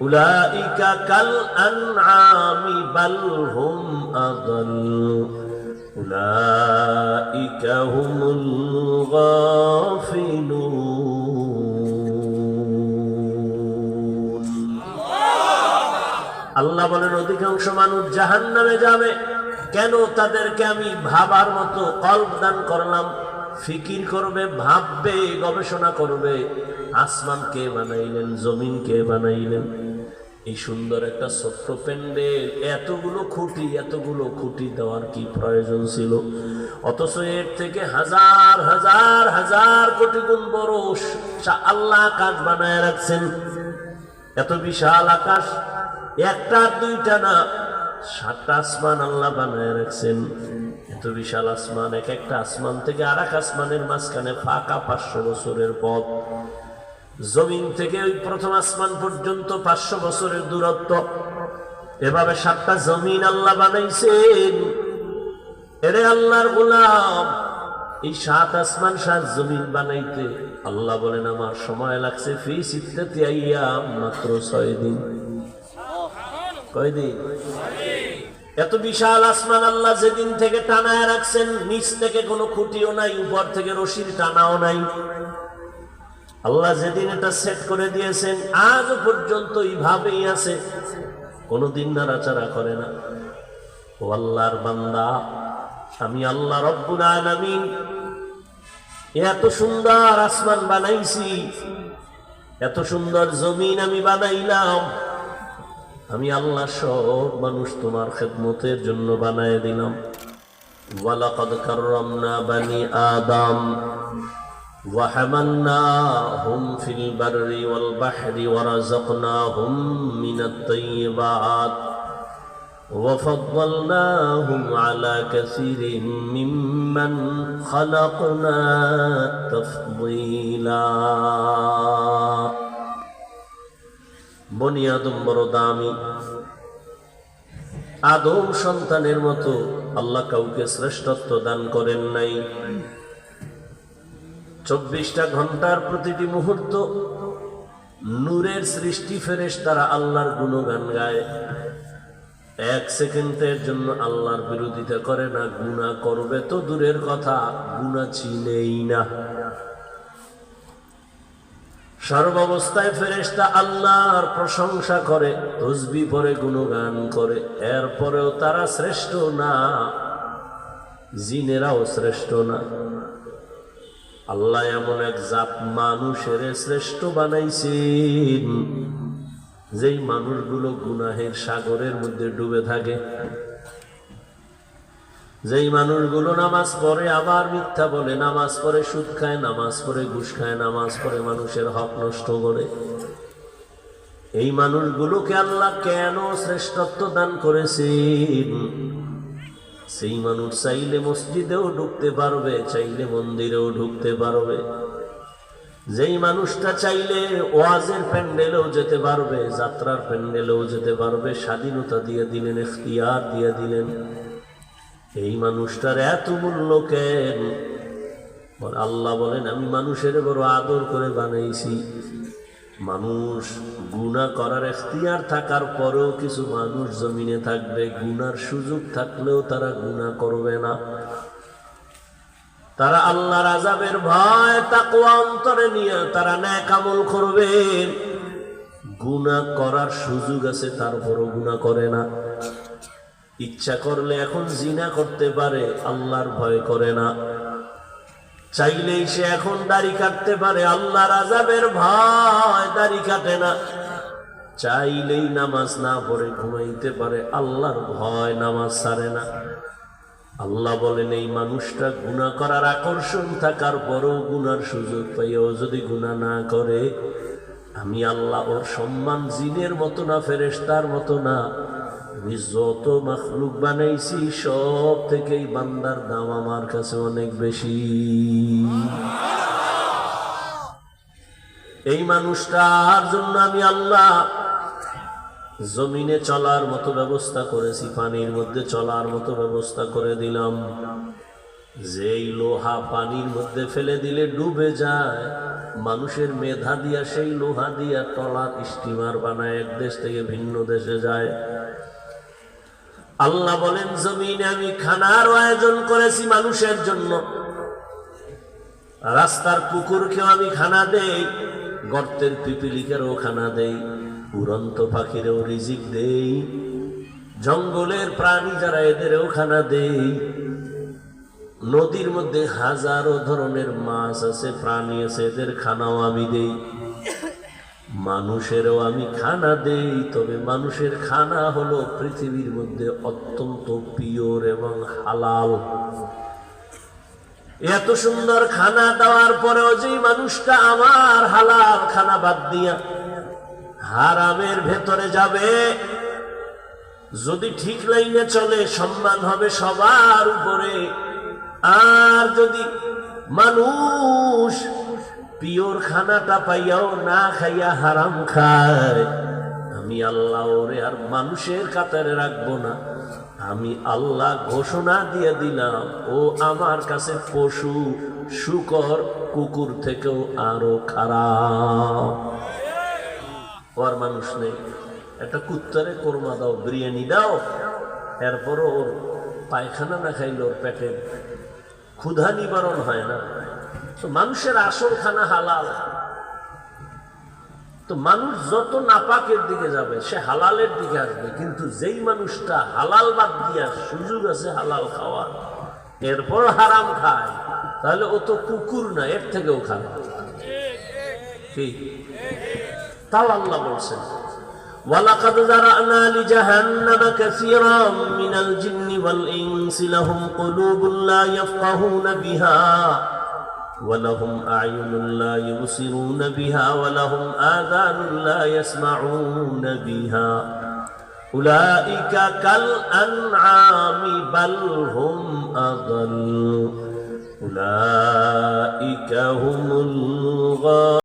উলাইকা কাল আনআমি বাল হুম আদাল উলাইকা হুমুল গাফিলুন। আল্লাহ বলেন অধিকাংশ মানুষ জাহান্নামে যাবে। কেন? তাদেরকে আমি ভাবার মতো কল্প দান করলাম, ফিকির করবে, ভাববে, গবেষণা করবে। আসমান কে বানাইলেন, জমিন কে বানাইলেন, এই সুন্দর একটা ছোট্ট প্যান্ডেল, এতগুলো খুঁটি দেওয়ার কি প্রয়োজন ছিল? অথচ এর থেকে হাজার হাজার হাজার কোটি গুণ বড় আল্লাহ আকাশ বানায় রাখছেন। এত বিশাল আকাশ, একটা দুইটা না, 7টা আসমান আল্লাহ বানায় রাখছেন। এত বিশাল আসমান, এক একটা আসমান থেকে আর এক আসমানের মাঝখানে ফাঁকা 500 বছরের পথ। জমিন থেকে ওই প্রথম আসমান পর্যন্ত 500 বছরের দূরত্ব। এভাবে 7টা জমিন আল্লাহ বানাইছেন। এরে আল্লাহর গোলাম, এই 7 আসমান 7 জমিন বানাইতে আল্লাহ বলেন আমার সময় লাগছে ফি সিত্তাতি আইয়াম, মাত্র 6 দিন। কয় দিন? এত বিশাল আসমান আল্লাহ যেদিন থেকে টানায় রাখছেন, নিচ থেকে কোনো খুঁটিও নাই, উপর থেকে রশির টানাও নাই। আল্লাহ যেদিন এটা সেট করে দিয়েছেন, আজও পর্যন্ত এইভাবেই আছে, কোনদিন নাড়াচাড়া করে না। ও আল্লাহর বান্দা, আমি আল্লাহ রব্বুল আলামিন এত সুন্দর আসমান বানাইছি, এত সুন্দর জমিন আমি বানাইলাম। আমি আল্লাহ সব মানুষ তোমার খেদমতের জন্য বানায় দিলাম। ওয়ালাকাদ কাররামনা বানি আদম ওয়া হামালনাহুম ফিল বাররি ওয়াল বাহরি ওয়া রাযাকনাহুম মিনাত তাইয়্যিবাত ওয়া ফাদ্দালনাহুম আলা কাসীরিন মিম্মান খালাকনা তাফদীলা। বনি আদম বড় দামি। আদম সন্তানের মতো আল্লাহ কাউকে শ্রেষ্ঠত্ব দান করেন নাই। 24টা ঘন্টার প্রতিটি মুহূর্ত নূরের সৃষ্টি, ফেরেশতারা আল্লাহর গুণগান গায়। 1 সেকেন্ডের জন্য আল্লাহর বিরোধিতা করে না। গুনাহ করবে তো দূরের কথা, গুনাহ চিনেই না। সর্বাবস্থায় ফেরেশতা আল্লাহর প্রশংসা করে, তসবিহ পড়ে, গুণগান করে। এরপরেও তারা শ্রেষ্ঠ না, জিনেরাও শ্রেষ্ঠ না। আল্লাহ এমন এক জাত মানুষের শ্রেষ্ঠ বানাইছেন, যেই মানুষগুলো গুনাহের সাগরের মধ্যে ডুবে থাকে, যেই মানুষগুলো নামাজ পড়ে আবার মিথ্যা বলে, নামাজ পড়ে সুদ খায়, নামাজ পড়ে ঘুষ খায়, নামাজ পড়ে মানুষের হক নষ্ট করে, এই মানুষগুলোকে আল্লাহ কেন শ্রেষ্ঠত্ব দান করেছেন? সেই মানুষ চাইলে মসজিদেও ঢুকতে পারবে, চাইলে মন্দিরেও ঢুকতে পারবে। যেই মানুষটা চাইলে ওয়াজের প্যান্ডেলেও যেতে পারবে, যাত্রার প্যান্ডেলেও যেতে পারবে, স্বাধীনতা দিয়ে দিলেন, ইখতিয়ার দিয়ে দিলেন। এই মানুষটার এত মূল্য কেন? আল্লাহ বলেন আমি মানুষের বড় আদর করে বানাইছি। মানুষ গুনাহ করার ইখতিয়ার থাকার পরেও কিছু মানুষ জমিনে থাকবে, গুনার সুযোগ থাকলেও তারা গুনাহ করবে না। তারা আল্লাহর আযাবের ভয় তাকওয়া অন্তরে নিয়ে তারা নেক আমল করবে। গুনাহ করার সুযোগ আছে, তারপরও গুনাহ করে না। ইচ্ছা করলে এখন জিনা করতে পারে, আল্লাহর ভয় করে না। চাইলেই সে এখন দাড়ি কাটতে পারে, আল্লাহর আযাবের ভয় দাড়ি কাটে না। চাইলেই নামাজ না পড়ে ঘুমাইতে পারে, আল্লাহর ভয় নামাজ ছাড়ে না। আল্লাহ বলেন এই মানুষটা গুনাহ করার আকর্ষণ থাকার পরও গুনার সুযোগ পাইও যদি গুনাহ না করে, আমি আল্লাহ ওর সম্মান জিনের মতো না, ফেরেশতার মতো না, আমি যত মাখলুক বানাইছি সব থেকেই বান্দার দাম আমার কাছে অনেক বেশি। এই মানুষটার জন্য আমি আল্লাহ জমিনে চলার মতো ব্যবস্থা করেছি, পানির মধ্যে চলার মতো ব্যবস্থা করে দিলাম। যেই লোহা পানির মধ্যে ফেলে দিলে ডুবে যায়, মানুষের মেধা দিয়া সেই লোহা দিয়া ট্রলার স্টিমার বানায় এক দেশ থেকে ভিন্ন দেশে যায়। আল্লাহ বলেন জমিনে আমি খানার আয়োজন করেছি মানুষের জন্য, রাস্তার কুকুরকেও আমি খানা দেই, গর্তের পিপিলিকেরও খানা দেই, উড়ন্ত পাখিরেও রিজিক দেই, জঙ্গলের প্রাণী যারা এদেরও খানা দেই। নদীর মধ্যে হাজারো ধরনের মাছ আছে, প্রাণী আছে, এদের খানাও আমি দেই। মানুষেরও আমি খানা দেই, তবে মানুষের খানা হলো পৃথিবীর মধ্যে অত্যন্ত পিওর এবং হালাল। এত সুন্দর খানা দেওয়ার পরেও যে মানুষটা আমার হালাল খানা বাদ দিয়া হারামের ভেতরে যাবে, যদি ঠিক লাইনে চলে সম্মান হবে সবার উপরে। আর যদি মানুষ পিওর খানাটা পাইয়াও না খাইয়া হারাম খায়, আমি আল্লাহ ওরে আর মানুষের কাতারে রাখবো না। আমি আল্লাহ ঘোষণা দিয়ে দিলাম, ও আমার কাছে পশু, শূকর, কুকুর থেকেও আরো খারাপ। ওর মানুষ নেই। একটা কুত্তারে কোরমা দাও, বিরিয়ানি দাও, এরপরও ওর পায়খানা না খাইলে ওর পেটে ক্ষুধা নিবারণ হয় না। তো মানুষের আসল খানা হালাল। তো মানুষ যত নাপাকের দিকে যাবে সে হালালের দিকে আসবে, কিন্তু যেই মানুষটা হালাল বাদ দিয়া সুযোগ আছে হালাল খাওয়ার, এরপর হারাম খায়, তাহলে ও তো কুকুর না, এর থেকেও খারাপ। ঠিক তাও আল্লাহ বলছেন, وَلَقَدْ ذَرَأْنَا لِجَهَنَّمَ كَثِيرًا مِنَ الْجِنِّ وَالْإِنسِ لَهُمْ قُلُوبٌ لَا يَفْقَهُونَ بِهَا وَلَهُمْ أَعْيُنٌ لَا يُبْصِرُونَ بِهَا وَلَهُمْ آذَانٌ لَا يَسْمَعُونَ بِهَا أُولَئِكَ كَالْأَنْعَامِ بَلْ هُمْ أَضَلُّ أُولَئِكَ هُمُ